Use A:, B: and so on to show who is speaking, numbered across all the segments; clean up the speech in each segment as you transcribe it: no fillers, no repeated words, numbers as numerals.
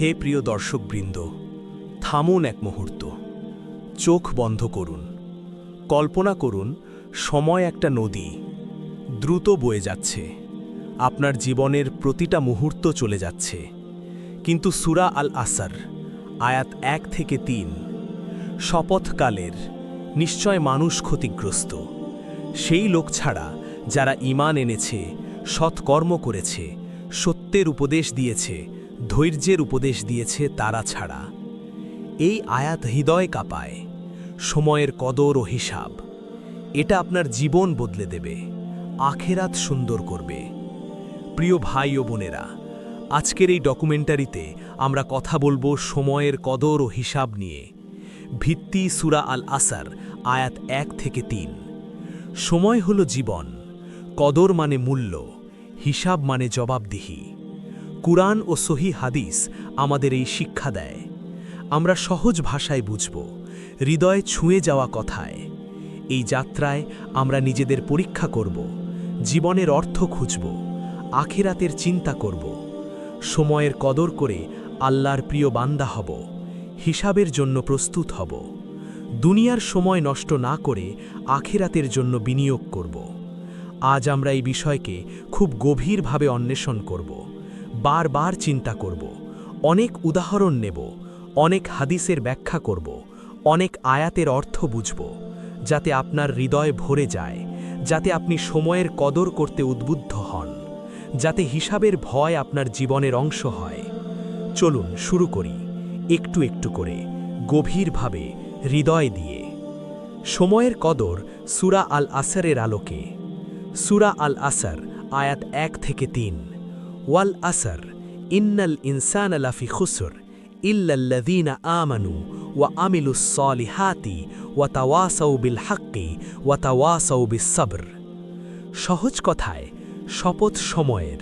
A: হে প্রিয় দর্শকবৃন্দ, থামুন এক মুহূর্ত, চোখ বন্ধ করুন, কল্পনা করুন সময় একটা নদী, দ্রুত বয়ে যাচ্ছে, আপনার জীবনের প্রতিটা মুহূর্ত চলে যাচ্ছে। কিন্তু সূরা আল আসর, আয়াত ১ থেকে ৩, শপথকালের নিশ্চয় মানুষ ক্ষতিগ্রস্ত, সেই লোক ছাড়া যারা ঈমান এনেছে, সৎকর্ম করেছে, সত্যের উপদেশ দিয়েছে, ধৈর্যের উপদেশ দিয়েছে তারা ছাড়া। এই আয়াত হৃদয় কাঁপায়, সময়ের কদর ও হিসাব। এটা আপনার জীবন বদলে দেবে, আখেরাত সুন্দর করবে। প্রিয় ভাই ও বোনেরা, আজকের এই ডকুমেন্টারিতে আমরা কথা বলবো সময়ের কদর ও হিসাব নিয়ে। ভিত্তি সূরা আল আসর, আয়াত ১ থেকে ৩। সময় হলো জীবন, কদর মানে মূল্য, হিসাব মানে জবাবদিহি। কুরআন ও সহি হাদিস আমাদের এই শিক্ষা দেয়। আমরা সহজ ভাষায় বুঝব, হৃদয় ছুঁয়ে যাওয়া কথায়। এই যাত্রায় আমরা নিজেদের পরীক্ষা করব, জীবনের অর্থ খুঁজব, আখিরাতের চিন্তা করব, সময়ের কদর করে আল্লাহর প্রিয় বান্দা হব, হিসাবের জন্য প্রস্তুত হব, দুনিয়ার সময় নষ্ট না করে আখিরাতের জন্য বিনিয়োগ করব। আজ আমরা এই বিষয়কে খুব গভীরভাবে অন্বেষণ করব, বারবার চিন্তা করব, অনেক উদাহরণ নেব, অনেক হাদিসের ব্যাখ্যা করব, অনেক আয়াতের অর্থ বুঝব, যাতে আপনার হৃদয় ভরে যায়, যাতে আপনি সময়ের কদর করতে উদ্বুদ্ধ হন, যাতে হিসাবের ভয় আপনার জীবনের অংশ হয়। চলুন শুরু করি, একটু একটু করে, গভীরভাবে, হৃদয় দিয়ে। সময়ের কদর সূরা আল আসরের আলোকে। সূরা আল আসর, আয়াত ১ থেকে ৩। ওয়াল আসর, ইন্নাল ইনসানা লাফি খুসর ইল্লাল্লাযীনা আমানু ওয়া আমিলুস সলিহাতি ওয়া তাওয়াসাউ বিল হাক্কি ওয়া তাওয়াসাউ বিস সবর। সহজ কথায়, শপথ সময়ের,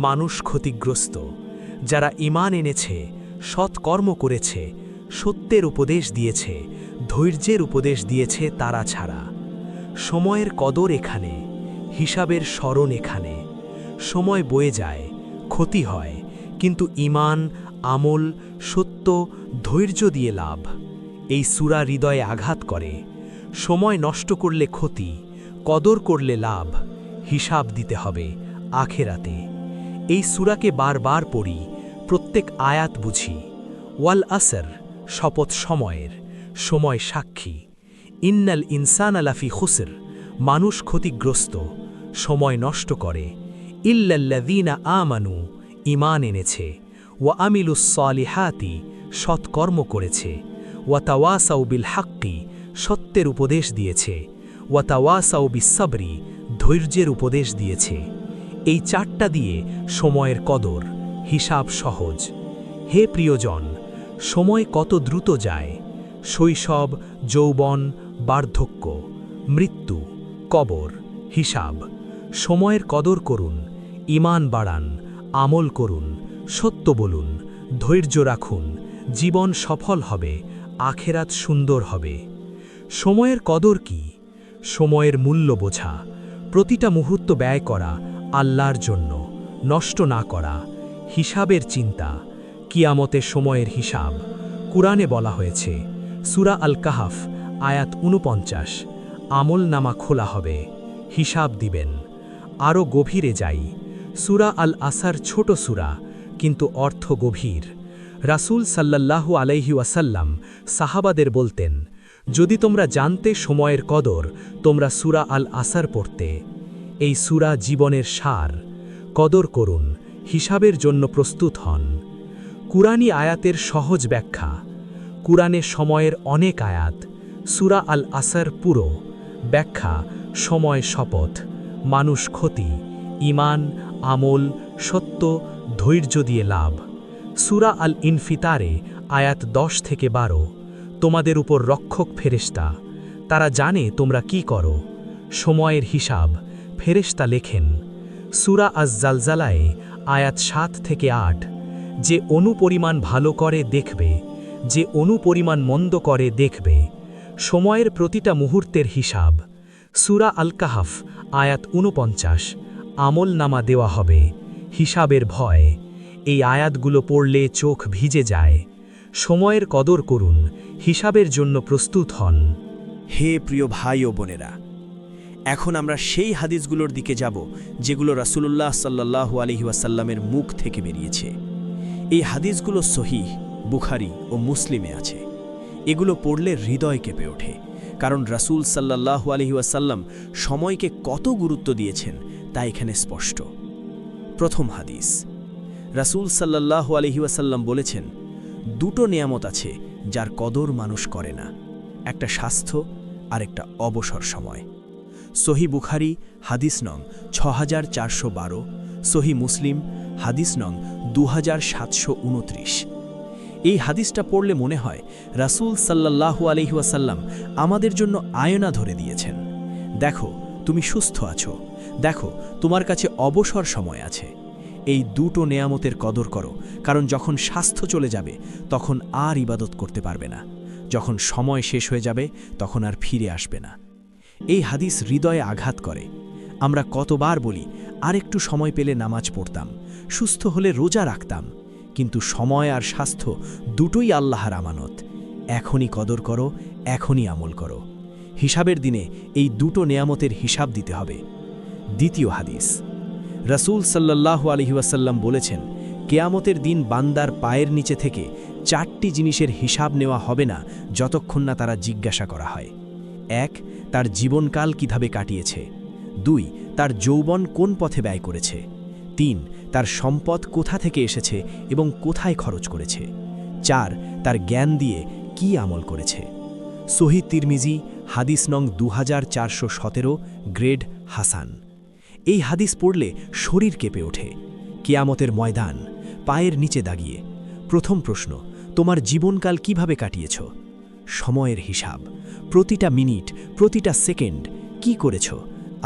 A: মানুষ ক্ষতিগ্রস্ত, যারা ঈমান এনেছে, সৎকর্ম করেছে, সত্যের উপদেশ দিয়েছে, ধৈর্যের উপদেশ দিয়েছে তারা ছাড়া। সময়ের কদর এখানে, হিসাবের স্মরণ এখানে। সময় বয়ে যায়, ক্ষতি হয়, কিন্তু ঈমান, আমল, সত্য, ধৈর্য দিয়ে লাভ। এই সূরা হৃদয়ে আঘাত করে। সময় নষ্ট করলে ক্ষতি, কদর করলে লাভ, হিসাব দিতে হবে আখেরাতে। এই সূরাকে বারবার পড়ি, প্রত্যেক আয়াত বুঝি। ওয়াল আসর, শপথ সময়ের, সময় সাক্ষী। ইন্নাল ইনসানা লাফি খুসর, মানুষ ক্ষতিগ্রস্ত, সময় নষ্ট করে। ইল্লাল্লাযীনা আমানু, ঈমান এনেছে, ওয়া আমিলুস সলিহাতি, সৎকর্ম করেছে, ওয়া তাওয়াসাউ বিল হাক্কি, সত্যের উপদেশ দিয়েছে, ওয়া তাওয়াসাউ বিস সবরি, ধৈর্যের উপদেশ দিয়েছে। এই ৪টা দিয়ে সময়ের কদর, হিসাব সহজ। হে প্রিয়জন, সময় কত দ্রুত যায়। শৈশব, যৌবন, বার্ধক্য, মৃত্যু, কবর, হিসাব। সময়ের কদর করুন, ঈমান বাড়ান, আমল করুন, সত্য বলুন, ধৈর্য রাখুন, জীবন সফল হবে, আখেরাত সুন্দর হবে। সময়ের কদর কি? সময়ের মূল্য বোঝা, প্রতিটা মুহূর্ত ব্যয় করা আল্লাহর জন্য, নষ্ট না করা, হিসাবের চিন্তা, কিয়ামতে সময়ের হিসাব। কুরআনে বলা হয়েছে, সূরা আল কাহাফ, আয়াত ৪৯, আমল নামা খোলা হবে, হিসাব দিবেন। আরও গভীরে যাই, সূরা আল আসর ছোট সূরা, কিন্তু অর্থ গভীর। রাসূল সাল্লাল্লাহু আলাইহি ওয়াসাল্লাম সাহাবাদের বলতেন, যদি তোমরা জানতে সময়ের কদর, তোমরা সূরা আল আসর পড়তে। এই সূরা জীবনের সার। কদর করুন, হিসাবের জন্য প্রস্তুত হন। কুরআনী আয়াতের সহজ ব্যাখ্যা। কুরআনে সময়ের অনেক আয়াত। সূরা আল আসর পুরো। ব্যাখ্যা: সময় শপথ, মানুষ ক্ষতি, ঈমান, আমল, সত্য, ধৈর্য দিয়ে লাভ। সূরা আল ইনফিতারে, আয়াত ১০ থেকে ১২। তোমাদের উপর রক্ষক ফেরেশতা, তারা জানে তোমরা কি করো। সময়ের হিসাব, ফেরেশতা লেখেন। সূরা আজ জালজালায়ে, আয়াত ৭ থেকে ৮। যে অনুপরিমাণ ভালো করে দেখবে, যে অনুপরিমাণ মন্দ করে দেখবে। সময়ের প্রতিটা মুহূর্তের হিসাব। সূরা আল কাহাফ, আয়াত ৪৯। আমল নামা দেওয়া হবে, হিসাবের ভয়। এই আয়াতগুলো পড়লে চোখ ভিজে যায়। সময়ের কদর করুন, হিসাবের জন্য প্রস্তুত হন।
B: হে প্রিয় ভাই ও বোনেরা, এখন আমরা সেই হাদিসগুলোর দিকে যাব যেগুলো রাসূলুল্লাহ সাল্লাল্লাহু আলাইহি ওয়াসাল্লামের মুখ থেকে বেরিয়েছে। এই হাদিসগুলো সহিহ বুখারী ও মুসলিমে আছে। এগুলো পড়লে হৃদয় কেঁপে ওঠে, কারণ রাসূল সাল্লাল্লাহু আলাইহি ওয়াসাল্লাম সময়কে কত গুরুত্ব দিয়েছেন তা এখানে স্পষ্ট। প্রথম হাদিস, রাসূল সাল্লাল্লাহু আলাইহি ওয়াসাল্লাম বলেছেন, দুটো নিয়ামত আছে যার কদর মানুষ করে না, একটা স্বাস্থ্য আর একটা অবসর সময়। সহি বুখারী হাদিস নং 6412, সহি মুসলিম হাদিস নং 2729। এই হাদিসটা পড়লে মনে হয় রাসূল সাল্লাল্লাহু আলাইহি ওয়াসাল্লাম আমাদের জন্য আয়না ধরে দিয়েছেন। দেখো তুমি সুস্থ আছো, দেখো তোমার কাছে অবসর সময় আছে। এই দুটো নেয়ামতের কদর করো, কারণ যখন স্বাস্থ্য চলে যাবে তখন আর ইবাদত করতে পারবে না, যখন সময় শেষ হয়ে যাবে তখন আর ফিরে আসবে না। এই হাদিস হৃদয়ে আঘাত করে। আমরা কতবার বলি আরেকটু সময় পেলে নামাজ পড়তাম, সুস্থ হলে রোজা রাখতাম, কিন্তু সময় আর স্বাস্থ্য দুটোই আল্লাহর আমানত। এখনই কদর করো, এখনই আমল করো। হিসাবের দিনে এই দুটো নেয়ামতের হিসাব দিতে হবে। দ্বিতীয় হাদিস, রাসূল সাল্লাল্লাহু আলাইহি ওয়াসাল্লাম বলেছেন, কেয়ামতের দিন বান্দার পায়ের নিচে থেকে 4টি জিনিসের হিসাব নেওয়া হবে না যতক্ষণ না তারা জিজ্ঞাসা করা হয়। 1, তার জীবনকাল কিভাবে কাটিয়েছে। 2, তার যৌবন কোন পথে ব্যয় করেছে। 3, তার সম্পদ কোথা থেকে এসেছে এবং কোথায় খরচ করেছে। 4, তার জ্ঞান দিয়ে কি আমল করেছে। সহিহ তিরমিজি হাদিস নং 2417, গ্রেড হাসান। এই হাদিস পড়লে শরীর কেঁপে ওঠে। কিয়ামতের ময়দান, পায়ের নিচে দাগিয়ে প্রথম প্রশ্ন, তোমার জীবনকাল কিভাবে কাটিয়েছ। সময়ের হিসাব, প্রতিটা মিনিট, প্রতিটা সেকেন্ড কি করেছ।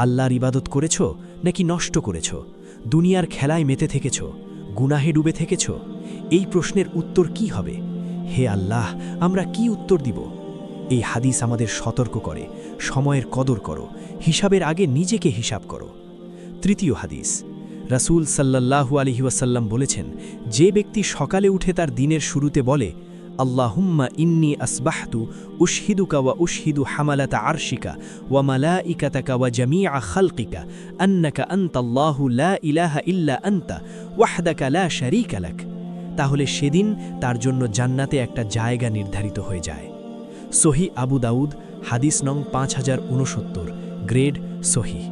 B: আল্লাহর ইবাদত করেছ নাকি নষ্ট করেছ। দুনিয়ার খেলায় মেতে থেকেছ, গুনাহে ডুবে থেকেছ। এই প্রশ্নের উত্তর কি হবে। হে আল্লাহ, আমরা কি উত্তর দিব। এই হাদিস আমাদের সতর্ক করে, সময়ের কদর করো, হিসাবের আগে নিজেকে হিসাব করো। তৃতীয় হাদিস, রাসূল সাল্লাল্লাহু আলাইহি ওয়াসাল্লাম বলেছেন, যে ব্যক্তি সকালে উঠে তার দিনের শুরুতে বলে, আল্লাহুম্মা ইন্নী আসবাহতু উশহিদুকা ওয়া উশহিদু হামালাতা আরশিকা ওয়া মালাইকাতাকা ওয়া জামিআ খালকিকা আন্নাকা আনতাল্লাহু লা ইলাহা ইল্লা আনতা ওয়াহদাকা লা শারীকা লাক, তাহলে সেদিন তার জন্য জান্নাতে একটা জায়গা নির্ধারিত হয়ে যায়। সহিহ আবু দাউদ হাদিস নং 5069, গ্রেড সহিহ।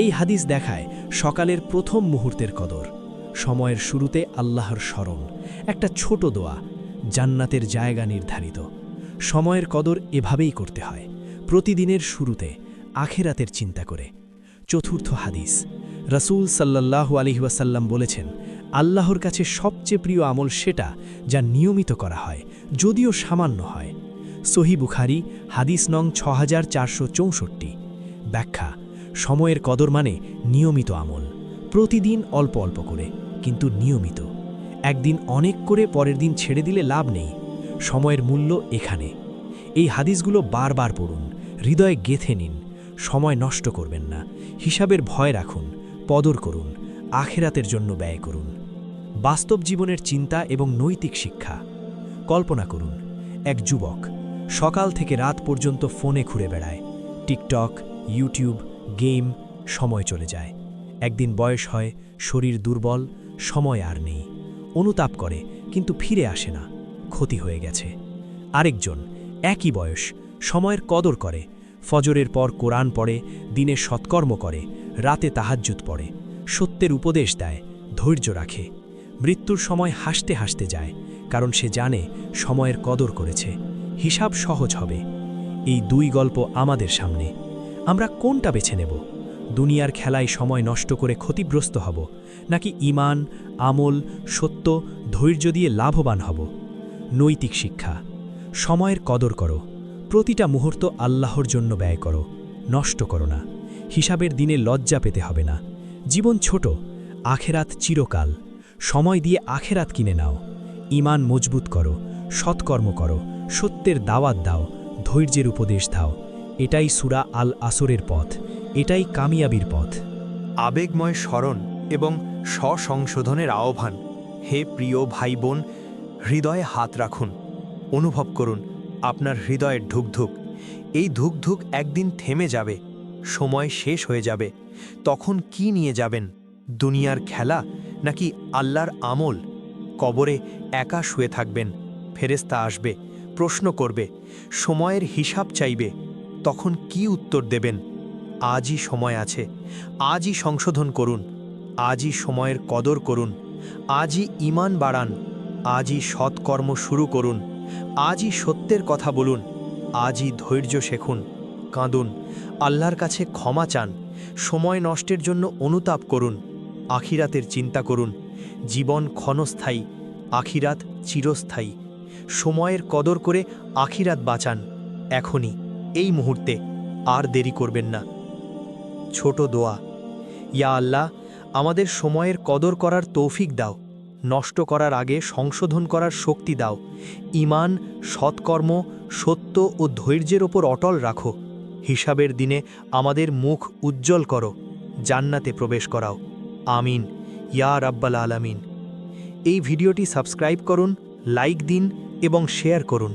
B: এই হাদিস দেখায় সকালের প্রথম মুহূর্তের কদর, সময়ের শুরুতে আল্লাহর স্মরণ, একটা ছোট দোয়া, জান্নাতের জায়গা নির্ধারিত। সময়ের কদর এভাবেই করতে হয়, প্রতিদিনের শুরুতে, আখেরাতের চিন্তা করে। চতুর্থ হাদিস, রাসূল সাল্লাল্লাহু আলাইহি ওয়াসাল্লাম বলেছেন, আল্লাহর কাছে সবচেয়ে প্রিয় আমল সেটা যা নিয়মিত করা হয়, যদিও সামান্য হয়। সহিহ বুখারী হাদিস নং 6464। ব্যাখ্যা, সময়ের কদর মানে নিয়মিত আমল, প্রতিদিন অল্প অল্প করে, কিন্তু নিয়মিত। একদিন অনেক করে পরের দিন ছেড়ে দিলে লাভ নেই। সময়ের মূল্য এখানে। এই হাদিসগুলো বারবার পড়ুন, হৃদয়ে গেঁথে নিন। সময় নষ্ট করবেন না, হিসাবের ভয় রাখুন, কদর করুন, আখেরাতের জন্য ব্যয় করুন। বাস্তব জীবনের চিন্তা এবং নৈতিক শিক্ষা। কল্পনা করুন, এক যুবক সকাল থেকে রাত পর্যন্ত ফোনে ঘুরে বেড়ায়, টিকটক, ইউটিউব, গেম, সময় চলে যায়। একদিন বয়স হয়, শরীর দুর্বল, সময় আর নেই। অনুতাপ করে কিন্তু ফিরে আসে না, ক্ষতি হয়ে গেছে। আরেকজন একই বয়স, সময়ের কদর করে, ফজরের পর কোরআন পড়ে, দিনে সৎকর্ম করে, রাতে তাহাজ্জুদ পড়ে, সত্যের উপদেশ দেয়, ধৈর্য রাখে। মৃত্যুর সময় হাসতে হাসতে যায়, কারণ সে জানে সময়ের কদর করেছে, হিসাব সহজ হবে। এই দুই গল্প আমাদের সামনে। আমরা কোনটা বেছে নেব? দুনিয়ার খেলায় সময় নষ্ট করে ক্ষতিগ্রস্ত হব, নাকি ঈমান, আমল, সত্য, ধৈর্য দিয়ে লাভবান হব? নৈতিক শিক্ষা। সময়ের কদর করো, প্রতিটা মুহূর্ত আল্লাহর জন্য ব্যয় করো, নষ্ট করো না। হিসাবের দিনে লজ্জা পেতে হবে না। জীবন ছোট, আখেরাত চিরকাল। সময় দিয়ে আখেরাত কিনে নাও। ঈমান মজবুত করো, সৎকর্ম করো, সত্যের দাওয়াত দাও, ধৈর্যের উপদেশ দাও। এটাই সূরা আল আসরের পথ, এটাই কামিয়াবির পথ।
C: আবেগময় স্মরণ এবং স্বসংশোধনের আহ্বান,
A: হে প্রিয় ভাই বোন, হৃদয়ে হাত রাখুন, অনুভব করুন আপনার হৃদয়ের ধুকধুক। এই ধুকধুক একদিন থেমে যাবে, সময় শেষ হয়ে যাবে। তখন কি নিয়ে যাবেন? দুনিয়ার খেলা নাকি আল্লাহর আমল? কবরে একা শুয়ে থাকবেন, ফেরেশতা আসবে, প্রশ্ন করবে, সময়ের হিসাব চাইবে। তখন কি উত্তর দেবেন? আজই সময় আছে, আজই সংশোধন করুন, আজই সময়ের কদর করুন, আজই ঈমান বাড়ান, আজই সৎকর্ম শুরু করুন, আজই সত্যের কথা বলুন, আজই ধৈর্য শেখুন, কাঁদুন, আল্লাহর কাছে ক্ষমা চান, সময় নষ্টের জন্য অনুতাপ করুন, আখিরাতের চিন্তা করুন। জীবন ক্ষণস্থায়ী, আখিরাত চিরস্থায়ী। সময়ের কদর করে আখিরাত বাঁচান, এখনই, এই মুহূর্তে, আর দেরি করবেন না। ছোট দোয়া। ইয়া আল্লাহ, আমাদের সময়ের কদর করার তৌফিক দাও, নষ্ট করার আগে সংশোধন করার শক্তি দাও। ঈমান, সৎকর্ম, সত্য ও ধৈর্যের ওপর অটল রাখো। হিসাবের দিনে আমাদের মুখ উজ্জ্বল করো, জান্নাতে প্রবেশ করাও। আমিন ইয়া রাব্বাল আলামিন। এই ভিডিওটি সাবস্ক্রাইব করুন, লাইক দিন এবং শেয়ার করুন।